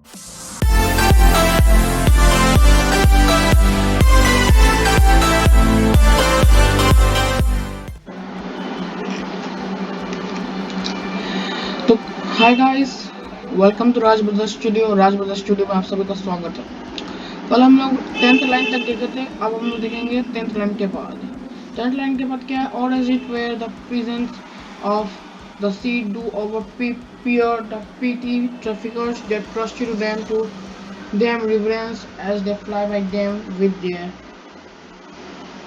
तो hi guys, welcome to Raj brothers studio. Raj brothers studio में आप सभी का स्वागत है। कल हम लोग 10th लाइन तक देखे थे, अब हम लोग देखेंगे 10th लाइन के बाद। 10th लाइन के बाद क्या है? और is it where the presence of the sea do over peer the petty traffickers that prostitute them to them reverence as they fly by them with their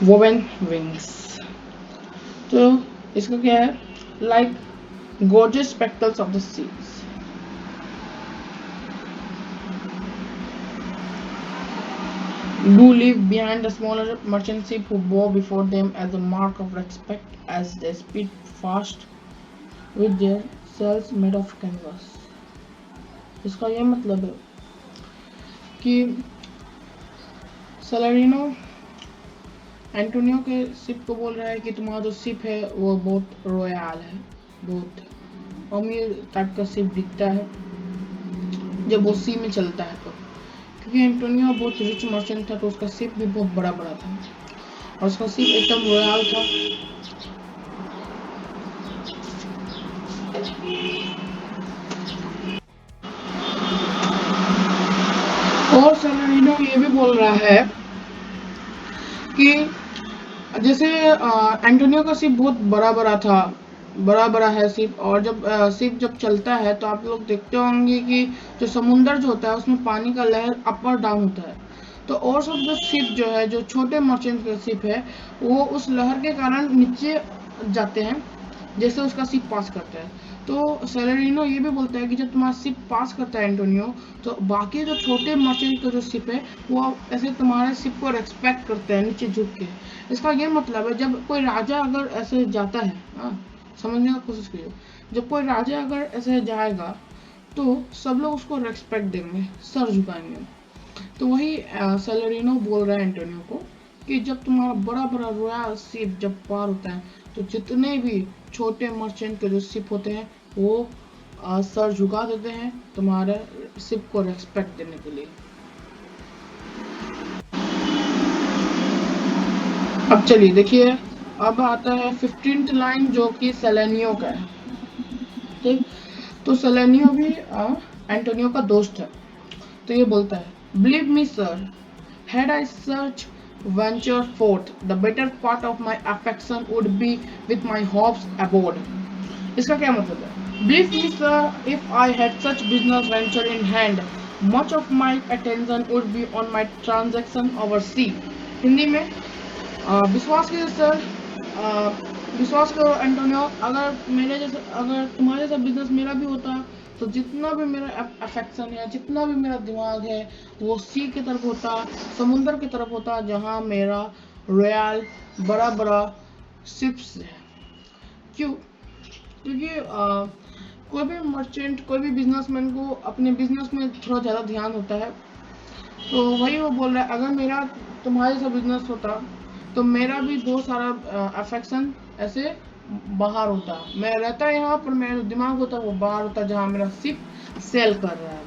woven wings। तो इसका क्या है? Like gorgeous spectacles of the seas do leave behind the smaller merchant ship who bow before them as a mark of respect as they speed fast with their sails made of canvas। इसका यह मतलब है कि सैलरिनो Antonio के ship को बोल रहा है कि तुम्हारा जो शिप है वो बहुत रॉयल है, बहुत अमीर टाइप का शिप दिखता है जब वो सी में चलता है। तो क्योंकि एंटोनियो बहुत रिच मर्चेंट था तो उसका शिप भी बहुत बड़ा बड़ा था और उसका शिप एकदम रॉयल था। और सैलरिनो ये भी बोल रहा है कि जैसे एंटोनियो का शिप बहुत बड़ा बड़ा था, बड़ा बड़ा है शिप, और जब शिप जब चलता है तो आप लोग देखते होंगे कि जो समुंदर जो होता है उसमें पानी का लहर अप और डाउन होता है। तो और सब जो शिप जो है, जो छोटे मर्चेंट का शिप है, वो उस लहर के कारण नीचे जाते हैं जैसे उसका शिप पास करता है। तो सैलरिनो ये भी बोलता है कि जब तुम्हारा शिप पास करता है एंटोनियो, तो बाकी जो छोटे मर्चेंट का जो शिप है वो ऐसे तुम्हारे शिप को रेस्पेक्ट करते हैं नीचे झुक के। इसका ये मतलब है जब कोई राजा अगर ऐसे जाता है, समझने का कोशिश कीजिए, जब कोई राजा अगर ऐसे जाएगा तो सब लोग उसको रेस्पेक्ट देंगे, सर झुकाएंगे। तो वही सैलरिनो बोल रहा है एंटोनियो को कि जब तुम्हारा बड़ा बड़ा रॉयल शिप जब पार होता है तो जितने भी छोटे मर्चेंट के जो शिप होते हैं वो सर झुका देते हैं तुम्हारे शिप को रेस्पेक्ट देने के लिए। अब चलिए देखिए, अब आता है 15th लाइन जो कि सेलेनियो का है। ठीक, तो सेलेनियो भी एंटोनियो का दोस्त है। तो ये बोलता है, believe me sir, had I such venture forth, the better part of my affection would be with my hopes aboard। इसका क्या मतलब है? Believe me sir, if I had such business venture in hand, much of my attention would be on my transaction overseas। Hindi में विश्वास कीजिए sir, विश्वास करो Antonio, अगर मेरे जैसे, अगर तुम्हारे जैसा बिजनेस मेरा भी होता तो जितना भी मेरा अफेक्शन है, जितना भी मेरा दिमाग है, वो सी की तरफ होता, समुंदर की तरफ होता जहाँ मेरा रॉयल बड़ा बड़ा शिप्स है। क्यों? क्योंकि कोई भी मर्चेंट, कोई भी बिजनेसमैन को अपने बिजनेस में थोड़ा ज़्यादा ध्यान होता है। तो वही वो बोल रहा है, अगर मेरा तुम्हारे जैसा बिजनेस होता तो मेरा भी बहुत सारा अफेक्शन ऐसे बाहर होता, मैं रहता यहाँ पर, मेरा जो दिमाग होता वो बाहर होता जहाँ मेरा शिप सेल कर रहा है।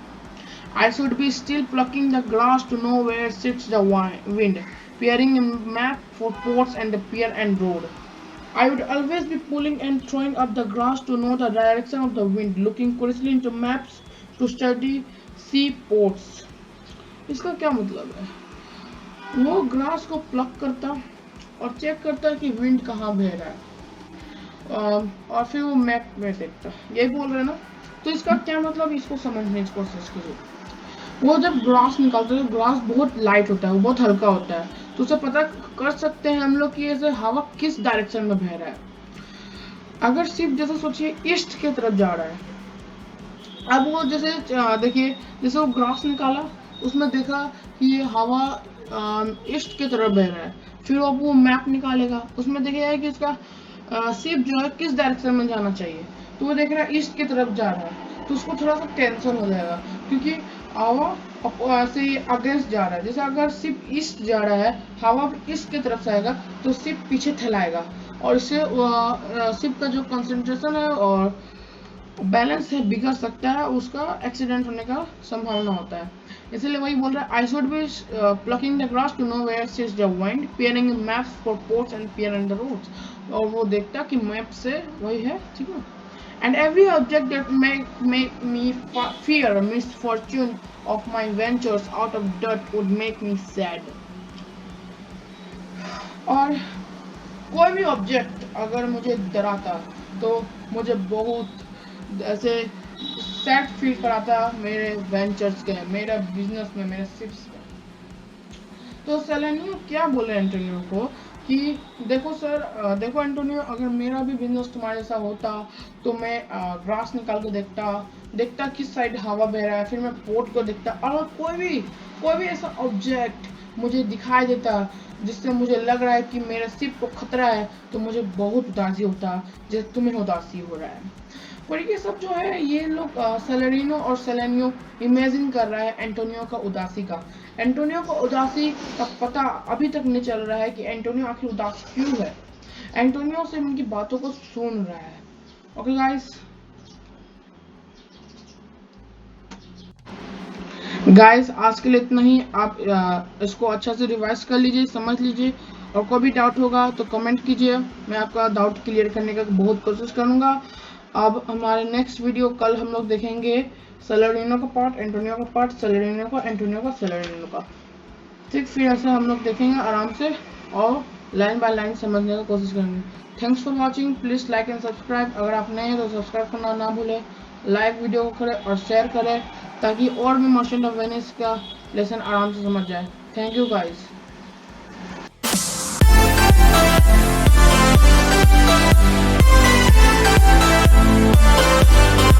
I should be still plucking the grass to know where sits the wind, peering in map for ports and the pier and road। I would always be pulling and throwing up the grass to know the direction of the wind, looking closely into maps to study seaports। इसका क्या मतलब है? वो grass को plug करता और check करता कि विंड कहाँ बह रहा है, और फिर वो मैप में देखता। यही बोल रहे हैं ना? तो इसका क्या मतलब, इसको समझने की कोशिश कीजिए। वो जब ग्रास निकालते हैं, ग्रास बहुत लाइट होता है, वो बहुत हल्का होता है, तो उसे पता कर सकते हैं हम लोग कि ऐसे हवा किस डायरेक्शन में बह रहा है। अगर शिप जैसे सोचिए ईस्ट की तरफ जा रहा है, अब वो जैसे देखिए, जैसे वो ग्रास निकाला, उसमें देखा कि ये हवा ईस्ट की तरफ बह रहा है, फिर अब वो मैप निकालेगा, उसमें देखेगा कि इसका शिप जो है किस डायरेक्शन में जाना चाहिए, तो वो देख रहा है ईस्ट की तरफ जा रहा है, तो उसको थोड़ा सा टेंशन हो जाएगा क्योंकि हवा ऐसे अगेंस्ट जा रहा है। जैसे अगर शिप ईस्ट जा रहा है, हवा ईस्ट की तरफ से आएगा तो शिप पीछे थैलाएगा और इससे शिप का जो कंसंट्रेशन है और बैलेंस है बिगड़ सकता है, उसका एक्सीडेंट होने का संभावना होता है। इसलिए वही बोल रहा है, I should be plucking the grass to know where sits the wind, peering maps for ports and pier in the roads. और वो देखता कि मैप से वही है, ठीक है। And every object that make me fear misfortune of my ventures out of dirt would make me sad। और कोई भी ऑब्जेक्ट अगर मुझे डराता तो मुझे बहुत ऐसे सैड फील कराता मेरे वेंचर्स के, मेरा बिजनेस में, मेरे शिप्स में। तो सेलेनियो क्या बोले एंटोनियो को कि देखो सर, देखो एंटोनियो, अगर मेरा भी बिजनेस तुम्हारे जैसा होता तो मैं ग्रास निकाल के देखता किस साइड हवा बह रहा है, फिर मैं पोर्ट को देखता, और कोई भी ऐसा ऑब्जेक्ट मुझे दिखाई देता जिससे मुझे लग रहा है कि मेरे शिप को खतरा है, तो मुझे बहुत उदासी होता, जैसे तुम्हें उदासी हो रहा है। पर ये सब जो है ये लोग सेलेरिनो और सेलेनियो इमेजिन कर रहा है एंटोनियो का उदासी का। एंटोनियो को उदासी का पता अभी तक नहीं चल रहा है कि एंटोनियो आखिर उदास क्यों है। एंटोनियो से उनकी बातों को सुन रहा है। ओके गाइस, आज के लिए इतना ही। आप इसको अच्छा से रिवाइज कर लीजिए, समझ लीजिए, और कोई भी डाउट होगा तो कमेंट कीजिए, मैं आपका डाउट क्लियर करने का बहुत कोशिश करूंगा। अब हमारे नेक्स्ट वीडियो कल हम लोग देखेंगे सेलेरिनो का पार्ट, एंटोनियो का पार्ट, सेलेरिनो का, एंटोनियो का, सेलेरिनो का। ठीक, फिर ऐसे हम लोग देखेंगे आराम से और लाइन बाय लाइन समझने का कोशिश करेंगे। Thanks for watching, please like and subscribe. अगर आप नए हैं तो सब्सक्राइब करना ना भूलें, लाइक वीडियो को करें और शेयर करें ताकि और भी मर्चेंट ऑफ वेनिस का लेसन आराम से समझ जाए। Thank you guys.